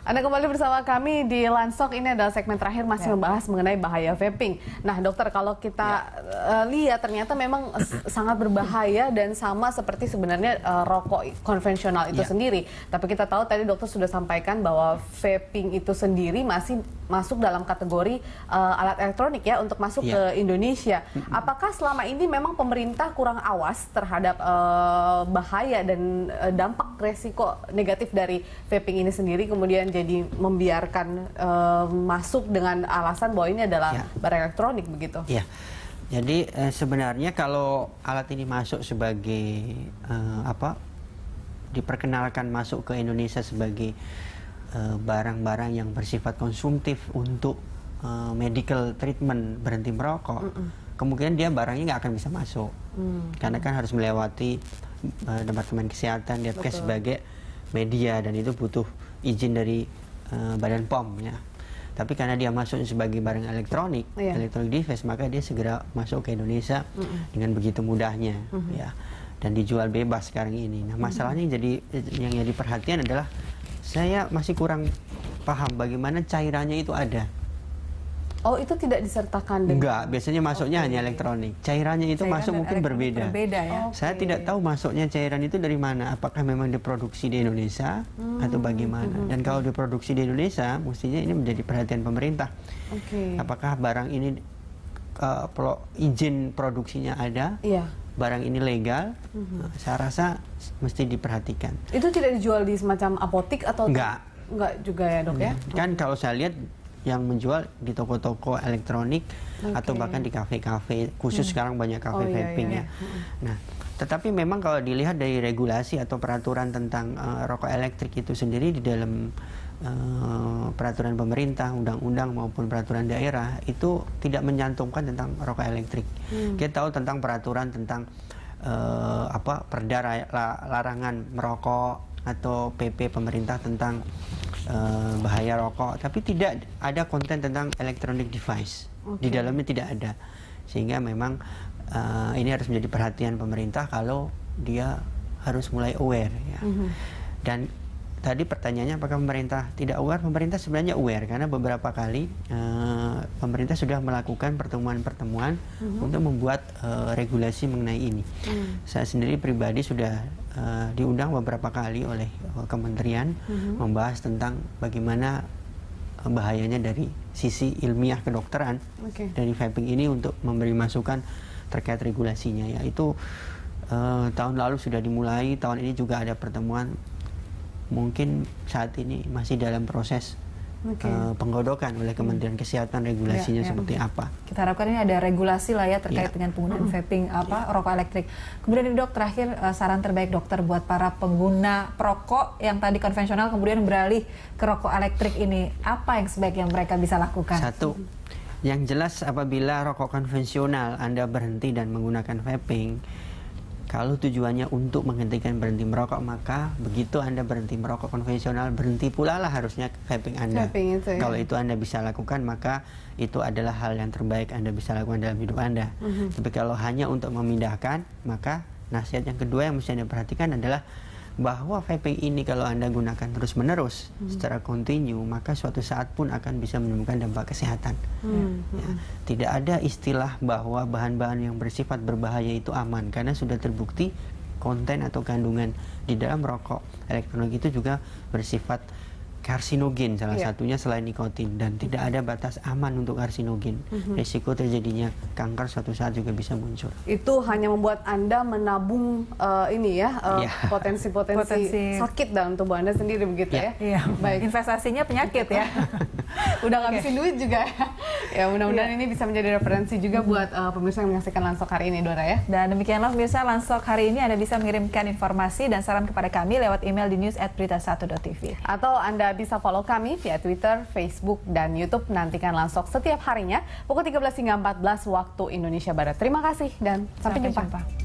Anda kembali bersama kami di Lansok. Ini adalah segmen terakhir masih membahas mengenai bahaya vaping. Nah dokter, kalau kita lihat ternyata memang sangat berbahaya dan sama seperti sebenarnya rokok konvensional itu sendiri. Tapi kita tahu tadi dokter sudah sampaikan bahwa vaping itu sendiri masih masuk dalam kategori alat elektronik ya untuk masuk ke Indonesia. Apakah selama ini memang pemerintah kurang awas terhadap bahaya dan dampak resiko negatif dari vaping ini sendiri, kemudian jadi membiarkan masuk dengan alasan bahwa ini adalah barang elektronik begitu? Iya. Jadi sebenarnya kalau alat ini masuk sebagai diperkenalkan masuk ke Indonesia sebagai barang-barang yang bersifat konsumtif untuk medical treatment berhenti merokok, kemungkinan dia barangnya nggak akan bisa masuk, karena kan harus melewati Departemen Kesehatan Depkes sebagai media, dan itu butuh izin dari Badan POM ya. Tapi karena dia masuk sebagai barang elektronik, electronic device, maka dia segera masuk ke Indonesia dengan begitu mudahnya ya, dan dijual bebas sekarang ini. Nah masalahnya yang jadi perhatian adalah saya masih kurang paham bagaimana cairannya itu ada. Oh, itu tidak disertakan dengan... Enggak, biasanya masuknya hanya elektronik. Cairannya itu masuk mungkin berbeda. Ya? Saya tidak tahu masuknya cairan itu dari mana. Apakah memang diproduksi di Indonesia atau bagaimana. Dan kalau diproduksi di Indonesia, mestinya ini menjadi perhatian pemerintah. Apakah barang ini izin produksinya ada, barang ini legal, saya rasa mesti diperhatikan. Itu tidak dijual di semacam apotik atau... Enggak juga ya dok ya? Kan kalau saya lihat yang menjual di toko-toko elektronik atau bahkan di kafe-kafe khusus. Sekarang banyak kafe vaping ya. Nah, tetapi memang kalau dilihat dari regulasi atau peraturan tentang rokok elektrik itu sendiri di dalam peraturan pemerintah, undang-undang maupun peraturan daerah itu tidak menyantumkan tentang rokok elektrik. Kita tahu tentang peraturan tentang perda larangan merokok atau PP pemerintah tentang bahaya rokok, tapi tidak ada konten tentang electronic device. Di dalamnya tidak ada, sehingga memang ini harus menjadi perhatian pemerintah kalau dia harus mulai aware ya. Dan tadi pertanyaannya apakah pemerintah tidak aware? Pemerintah sebenarnya aware, karena beberapa kali pemerintah sudah melakukan pertemuan-pertemuan untuk membuat regulasi mengenai ini. Saya sendiri pribadi sudah diundang beberapa kali oleh kementerian membahas tentang bagaimana bahayanya dari sisi ilmiah kedokteran dari vaping ini untuk memberi masukan terkait regulasinya ya. Itu tahun lalu sudah dimulai, tahun ini juga ada pertemuan. Mungkin saat ini masih dalam proses penggodokan oleh Kementerian Kesehatan regulasinya seperti apa. Kita harapkan ini ada regulasi lah ya terkait dengan penggunaan vaping rokok elektrik. Kemudian dok, terakhir saran terbaik dokter buat para pengguna perokok yang tadi konvensional kemudian beralih ke rokok elektrik ini, apa yang sebaiknya mereka bisa lakukan? Satu, yang jelas apabila rokok konvensional Anda berhenti dan menggunakan vaping, kalau tujuannya untuk menghentikan berhenti merokok, maka begitu Anda berhenti merokok konvensional, berhenti pula lah harusnya vaping Anda. Kalau itu Anda bisa lakukan, maka itu adalah hal yang terbaik Anda bisa lakukan dalam hidup Anda. Tapi kalau hanya untuk memindahkan, maka nasihat yang kedua yang mesti Anda perhatikan adalah bahwa vaping ini kalau Anda gunakan terus-menerus secara kontinu, maka suatu saat pun akan bisa menemukan dampak kesehatan. Ya, tidak ada istilah bahwa bahan-bahan yang bersifat berbahaya itu aman, karena sudah terbukti konten atau kandungan di dalam rokok elektronik itu juga bersifat karsinogen salah satunya selain nikotin, dan tidak ada batas aman untuk karsinogen. Risiko terjadinya kanker suatu saat juga bisa muncul. Itu hanya membuat Anda menabung potensi-potensi sakit dalam tubuh Anda sendiri begitu ya. Baik, investasinya penyakit ya. Udah ngabisin duit juga ya. Mudah-mudahan ini bisa menjadi referensi juga buat pemirsa yang menyaksikan Lansok hari ini, Dora ya. Dan demikianlah pemirsa Lansok hari ini. Anda bisa mengirimkan informasi dan saran kepada kami lewat email di news@berita1.tv, atau Anda bisa follow kami via Twitter, Facebook, dan YouTube. Nantikan Lansok setiap harinya pukul 13 hingga 14 waktu Indonesia Barat. Terima kasih dan sampai jumpa.